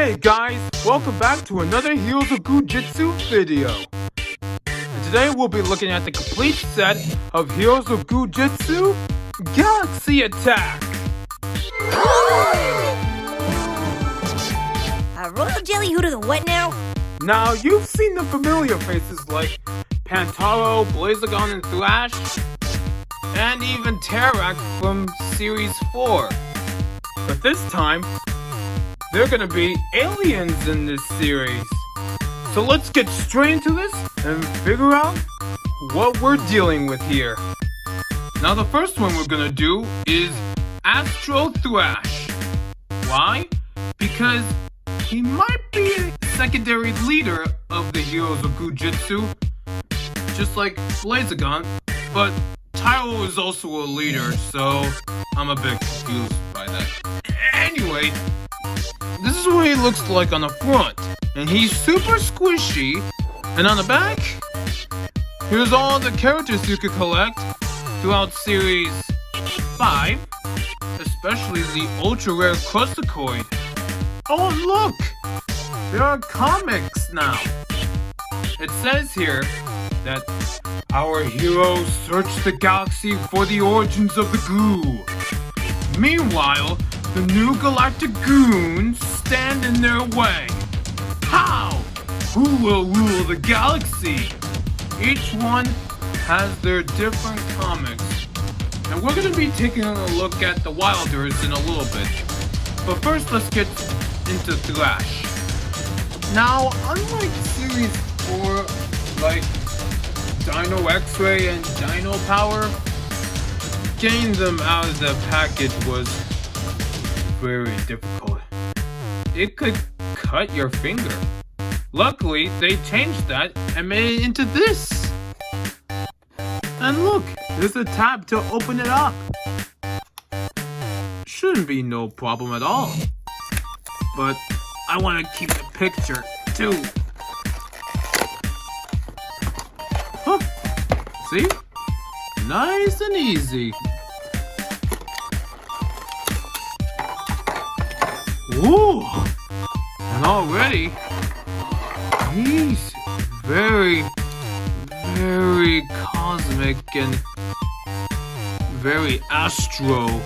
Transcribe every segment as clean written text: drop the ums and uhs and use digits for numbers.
Hey guys, welcome back to another Heroes of Goo Jit Zu video. And today we'll be looking at the complete set of Heroes of Goo Jit Zu Galaxy Attack. Royal Jelly, who to the what now? Now you've seen the familiar faces like Pantaro, Blazagon, and Thrash, and even Tarak from Series 4. But this time, they're gonna be aliens in this series. So let's get straight into this and figure out what we're dealing with here. Now the first one we're gonna do is Astro Thrash. Why? Because he might be a secondary leader of the Heroes of Goo Jit Zu, just like Blazagon, but Tyro is also a leader, so I'm a bit confused by that. Anyway, this is what he looks like on the front, and he's super squishy, and on the back, here's all the characters you could collect throughout Series 5, especially the ultra rare Crustacoid. Oh, and look! There are comics now! It says here that our heroes search the galaxy for the origins of the goo. Meanwhile, the new galactic goons stand in their way. How? Who will rule the galaxy? Each one has their different comics. And we're going to be taking a look at the Wilders in a little bit. But first, let's get into Thrash. Now, unlike Series 4, like Dino X-Ray and Dino Power, getting them out of the package was very difficult. It could cut your finger. Luckily, they changed that and made it into this. And look, there's a tab to open it up. Shouldn't be no problem at all. But I want to keep the picture too. Huh. See? Nice and easy. Ooh! And already, he's very cosmic and very astro-like.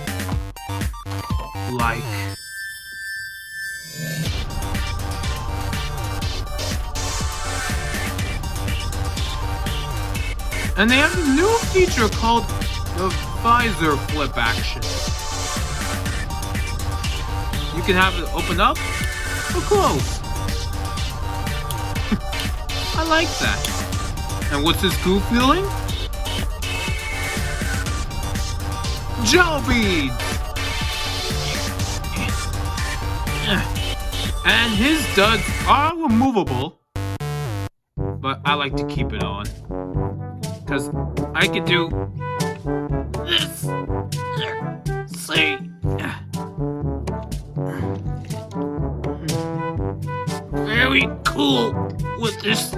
And they have a new feature called the visor flip action. You can have it open up or close. I like that. And what's his goo feeling? Gel beads! And his duds are removable, but I like to keep it on. Because I could do this. See? Very cool with this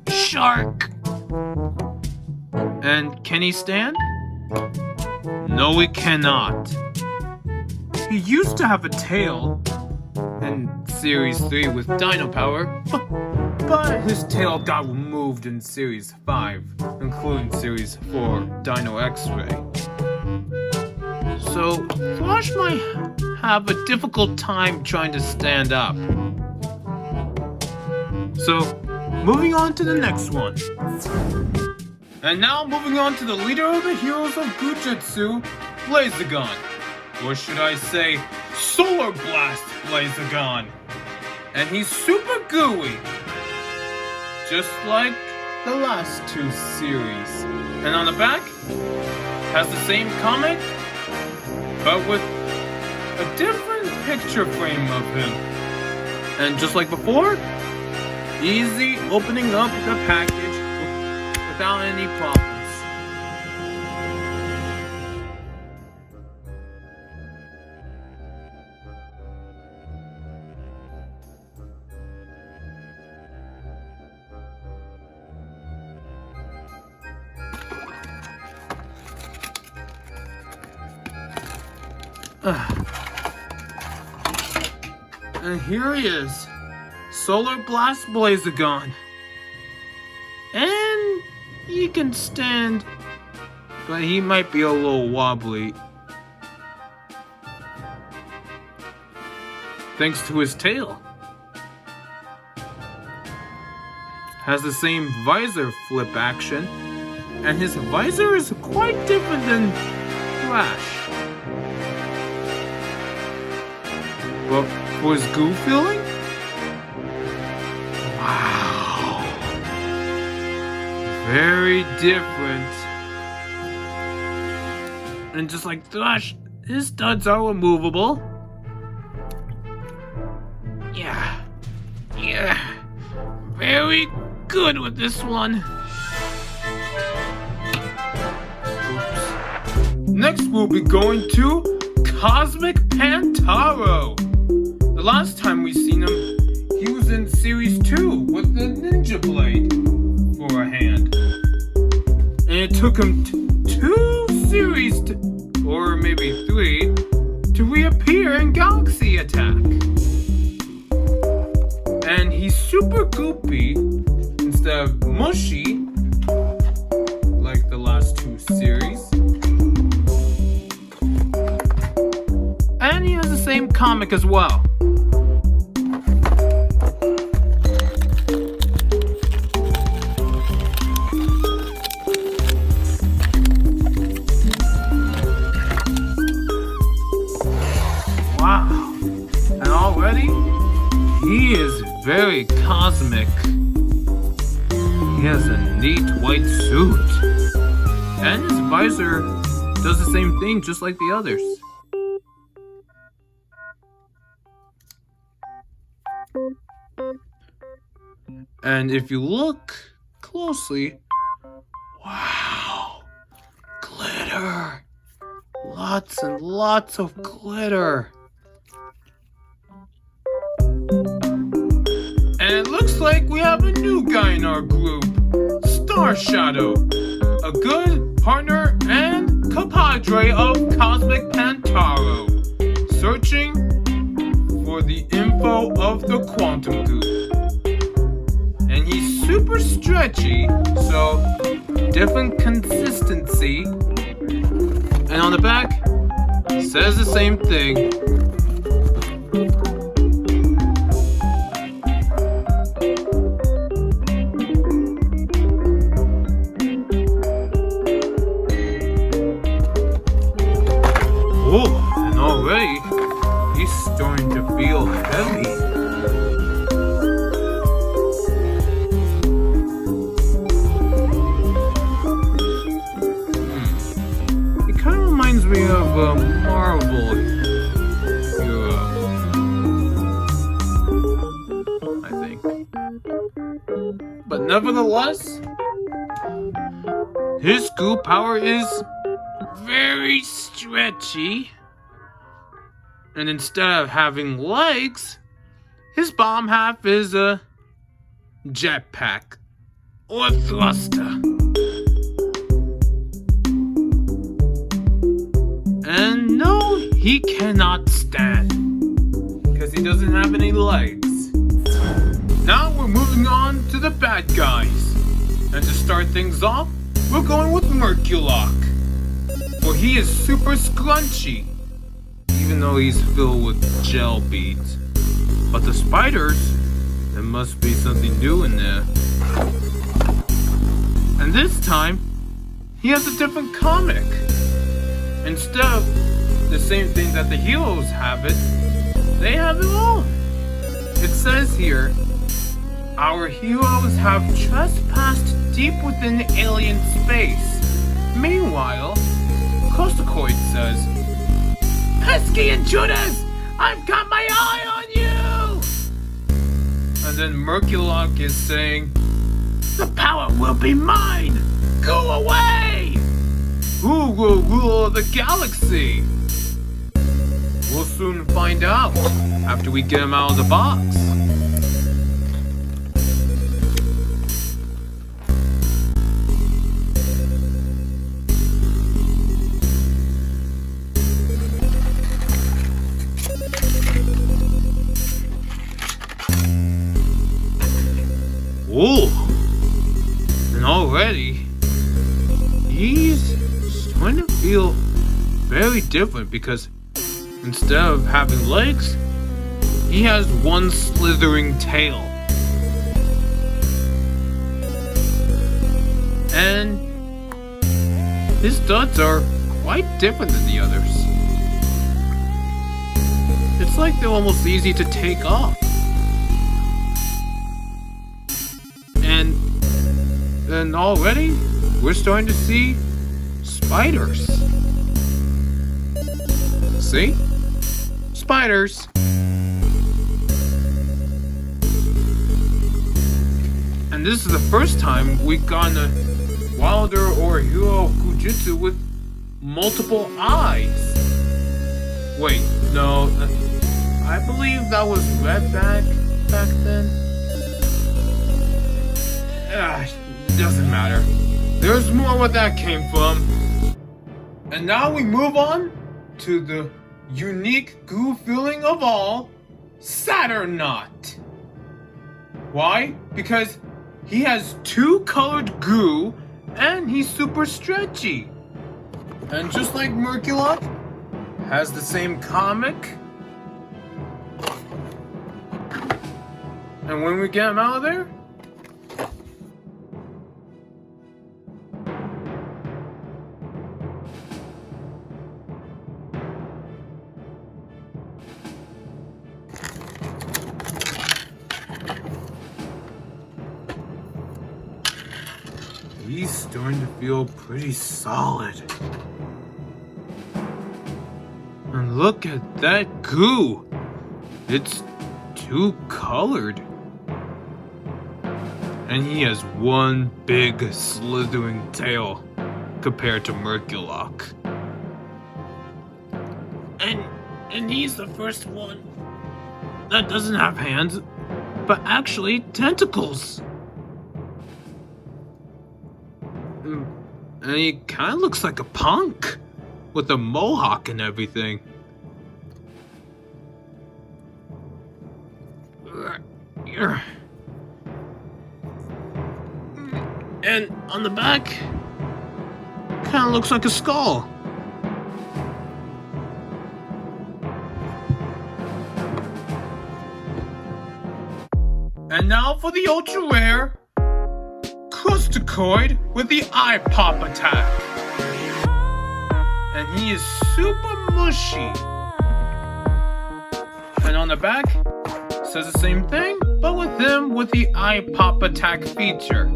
shark. And can he stand? No, he cannot. He used to have a tail in Series 3 with Dino Power, but his tail got removed in Series 5, including Series 4 Dino X-Ray. So, Thrash might have a difficult time trying to stand up. So, moving on to the next one. And now moving on to the leader of the Heroes of Goo Jit Zu, Blazagon. Or should I say, Solar Blast Blazagon. And he's super gooey, just like the last two series. And on the back, has the same comic, but with a different picture frame of him. And just like before, easy opening up the package without any problems. And here he is. Solar Blast Blazagon. And he can stand, but he might be a little wobbly. Thanks to his tail. Has the same visor flip action, and his visor is quite different than Thrash. But for his goo feeling? Wow. Very different. And just like Thrash, his studs are removable. Yeah. Very good with this one. Oops. Next we'll be going to Cosmic Pantaro. The last time we seen him, he was in Series 2 with the Ninja Blade for a hand. And it took him 2 series, or maybe 3, to reappear in Galaxy Attack. And he's super goopy instead of mushy like the last 2 series. And he has the same comic as well. Wow. And already, he is very cosmic. He has a neat white suit. And his visor does the same thing just like the others. And if you look closely, wow, glitter. Lots and lots of glitter. And it looks like we have a new guy in our group, Star Shadow, a good partner and compadre of Cosmic Pantaro, searching for the info of the Quantum Goop. And he's super stretchy, so different consistency. And on the back, says the same thing. Oh, and already, he's starting to feel heavy. It kind of reminds me of a Marvel hero, I think. But nevertheless, his goo power is very stretchy, and instead of having legs, his bottom half is a jetpack or thruster. And no, he cannot stand because he doesn't have any legs. Now we're moving on to the bad guys, and to start things off, we're going with Murky Lock. Well, he is super scrunchy, even though he's filled with gel beads. But the spiders, there must be something new in there. And this time, he has a different comic. Instead of the same thing that the heroes have it, they have their own. It says here, our heroes have trespassed deep within alien space. Meanwhile, Costacoid says, pesky intruders! I've got my eye on you! And then Murky Lock is saying, the power will be mine! Go away! Who will rule the galaxy? We'll soon find out after we get him out of the box. different because instead of having legs, he has one slithering tail. And his studs are quite different than the others. It's like they're almost easy to take off. And already, we're starting to see spiders. See? Spiders. And this is the first time we've gotten a wilder or hero Goo Jit Zu with multiple eyes. Wait, no, I believe that was Red back then. Doesn't matter. There's more where that came from. And now we move on to the unique goo feeling of all, Saturnaut. Why? Because he has two colored goo and he's super stretchy. And just like Murky Lock, has the same comic. And when we get him out of there, he's starting to feel pretty solid. And look at that goo. It's two-colored. And he has one big slithering tail compared to Murky Lock. And he's the first one that doesn't have hands, but actually tentacles. And he kind of looks like a punk with a mohawk and everything. And on the back, kind of looks like a skull. And now for the ultra rare Crustacoid with the eye pop attack. And he is super mushy. And on the back, says the same thing, but with him with the eye pop attack feature.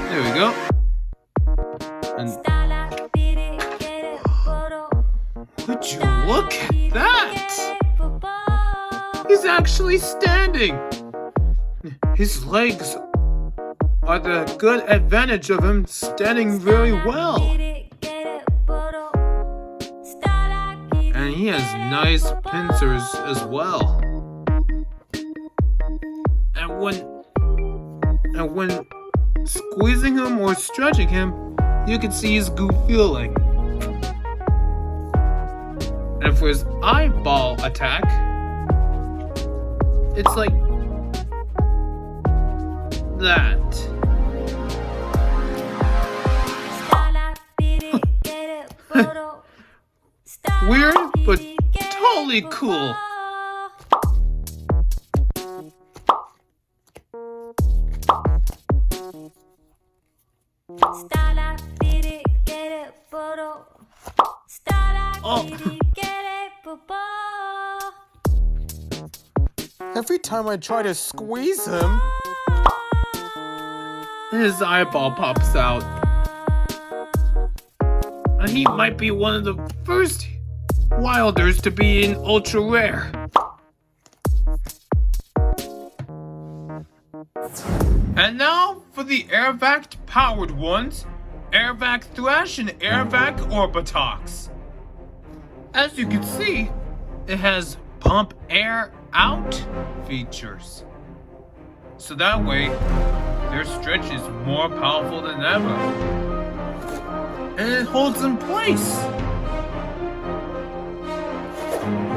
There we go. And would you look at that? He's actually standing. His legs are the good advantage of him standing very well. And he has nice pincers as well. And when squeezing him or stretching him, you can see his goo feeling. And for his eyeball attack, it's like that. Weird, but totally cool. Every time I try to squeeze him, his eyeball pops out. And he might be one of the first wilders to be in ultra rare. And now for the Vac powered ones, Vac Thrash and Vac Orbitals. As you can see, it has pump air out features. So that way, their stretch is more powerful than ever. And it holds in place.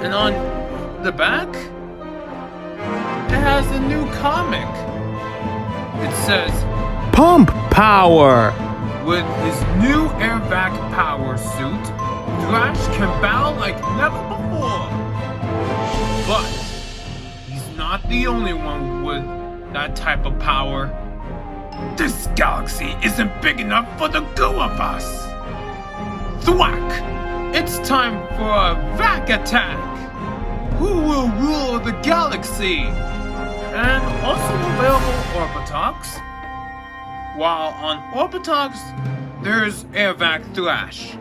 And on the back, it has a new comic. It says, Pump Power! With his new Air Vac Power suit, Thrash can battle like never before. But he's not the only one with that type of power. This galaxy isn't big enough for the Goo of us. Thwack! It's time for a Vac attack! Who will rule the galaxy? And also available Orbitox. While on Orbitox, there's Air Vac Thrash.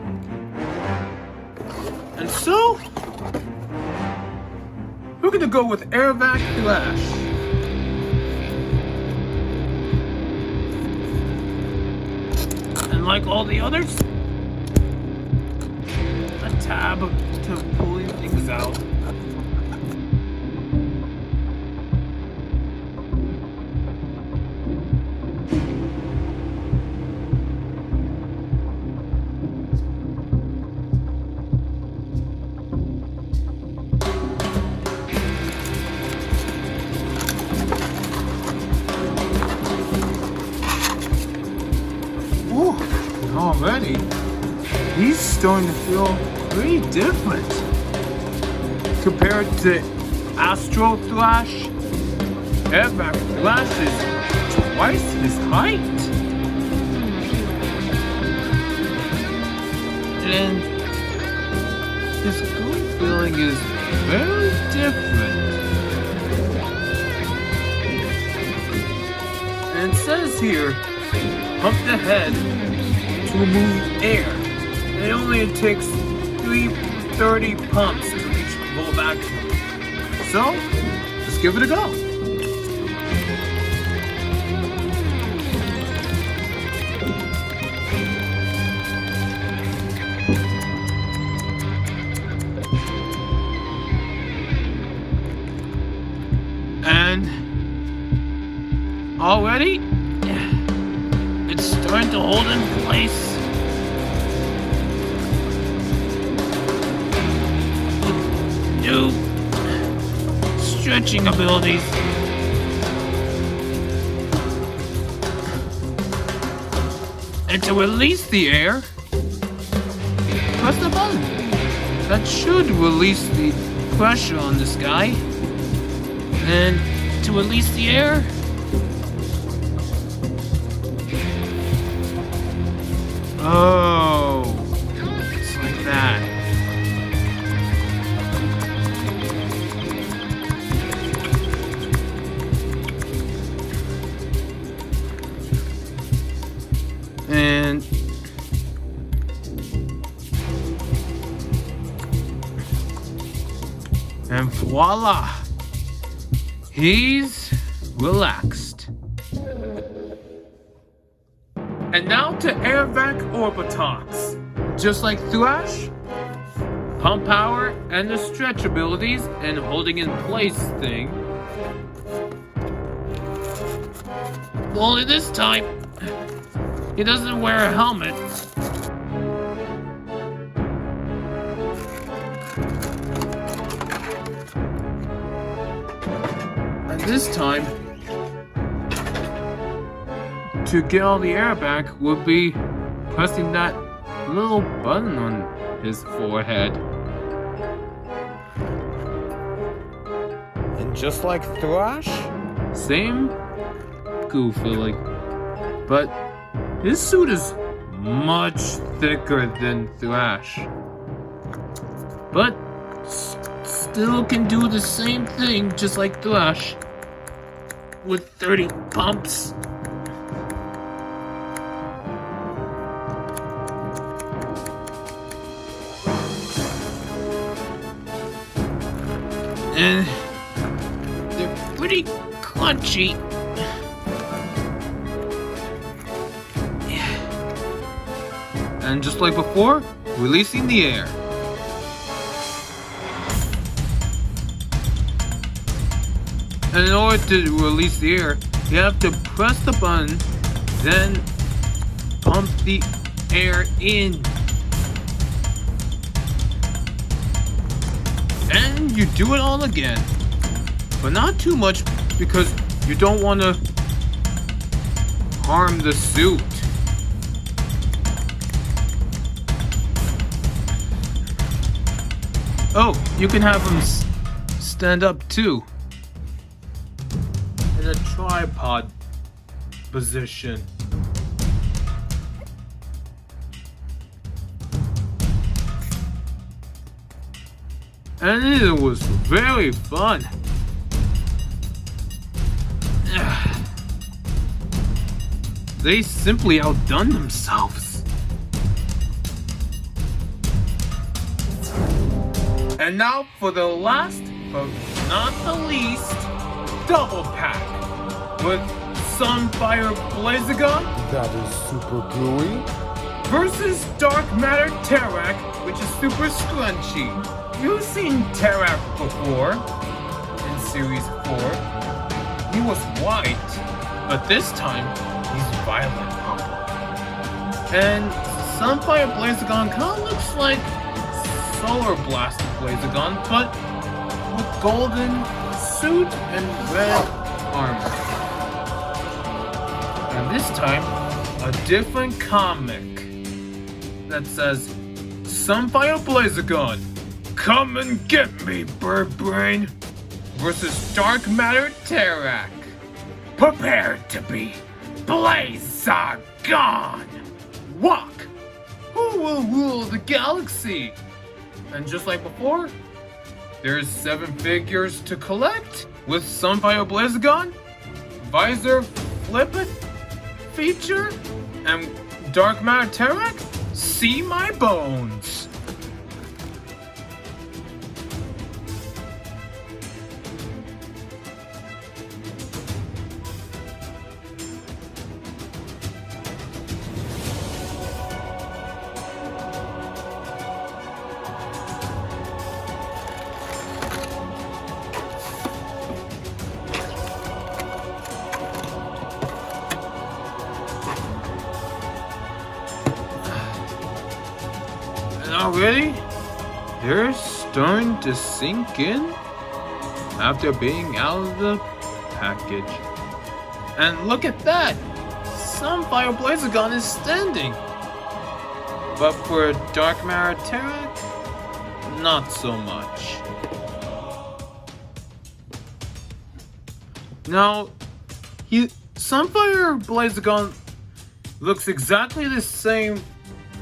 And so, we're gonna go with Air Vac Thrash. And like all the others, a tab to pulling things out. Already, he's starting to feel pretty different. Compared to Astro Thrash, Air Vac Thrash is twice his height. And his Goo feeling is very different. And it says here, pump the head to remove air. And it only takes 330 pumps to reach full vacuum. So, let's give it a go. And already, it's starting to hold in place. With new stretching abilities. And to release the air, press the button. That should release the pressure on this guy. And to release the air, oh, it's like that. And voila! He's relaxed. And now to Air Vac Orbitals. Just like Thrash, pump power and the stretch abilities and holding in place thing. Only this time, he doesn't wear a helmet. And this time, to get all the air back would be pressing that little button on his forehead. And just like Thrash, same Goo feeling, but his suit is much thicker than Thrash. But still can do the same thing just like Thrash with 30 pumps. And they're pretty crunchy. And just like before, releasing the air. And in order to release the air, he you have to press the button, then pump the air in. And you do it all again. But not too much because you don't want to harm the suit. Oh, you can have him stand up too. In a tripod position. And it was very fun. They simply outdone themselves. And now for the last, but not the least, double pack with Sunfire Blaze That is super gluey. versus Dark Matter Tarak, which is super scrunchy. You've seen Tarak before in Series 4. He was white, but this time he's violet purple. And Sunfire Blazagon kind of looks like Solar Blast Blazagon, but with golden suit and red armor. And this time, a different comic that says, Sunfire Blazagon, come and get me, Bird Brain, versus Dark Matter Tarak. Prepare to be Blazagon! Walk! Who will rule the galaxy? And just like before, there's 7 figures to collect with Sunfire Blazagon, Visor Flip It feature, and Dark Matter Tarak. See my bones! Already, they're starting to sink in after being out of the package. And look at that! Sunfire Blazagon is standing! But for Dark Matter Tarak, not so much. Now, Sunfire Blazagon looks exactly the same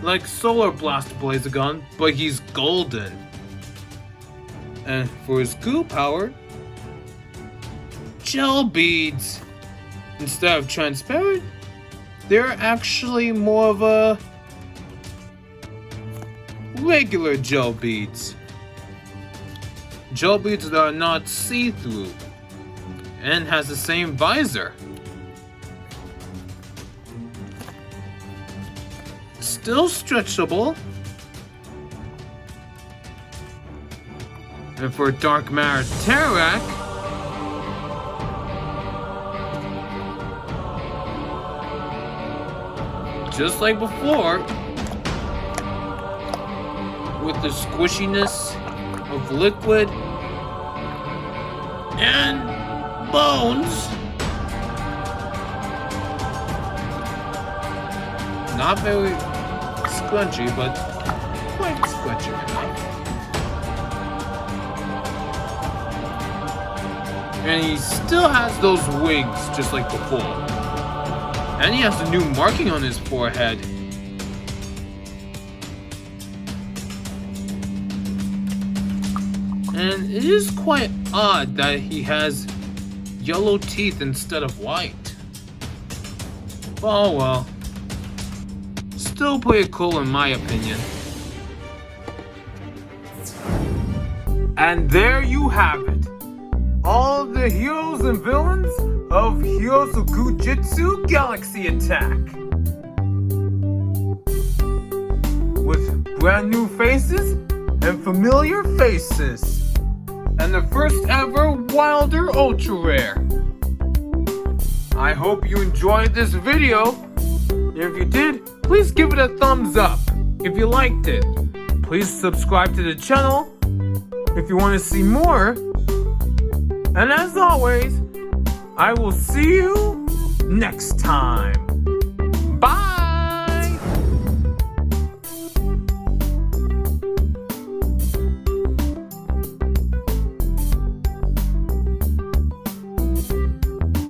like Solar Blast Blazagon, but he's golden. And for his goo power, gel beads. Instead of transparent, they're actually more of a regular gel beads. Gel beads that are not see-through and has the same visor. Still stretchable. And for Dark Matter Tarak, just like before, with the squishiness of liquid and bones. Not very scrunchy, but quite scrunchy enough. And he still has those wings just like before. And he has a new marking on his forehead. And it is quite odd that he has yellow teeth instead of white. Oh well. Still pretty cool in my opinion. And there you have it. All the heroes and villains of Heroes of Goo Jit Zu Galaxy Attack. With brand new faces and familiar faces. And the first ever Wilder Ultra Rare. I hope you enjoyed this video. If you did, please give it a thumbs up. If you liked it, please subscribe to the channel if you want to see more. And as always, I will see you next time.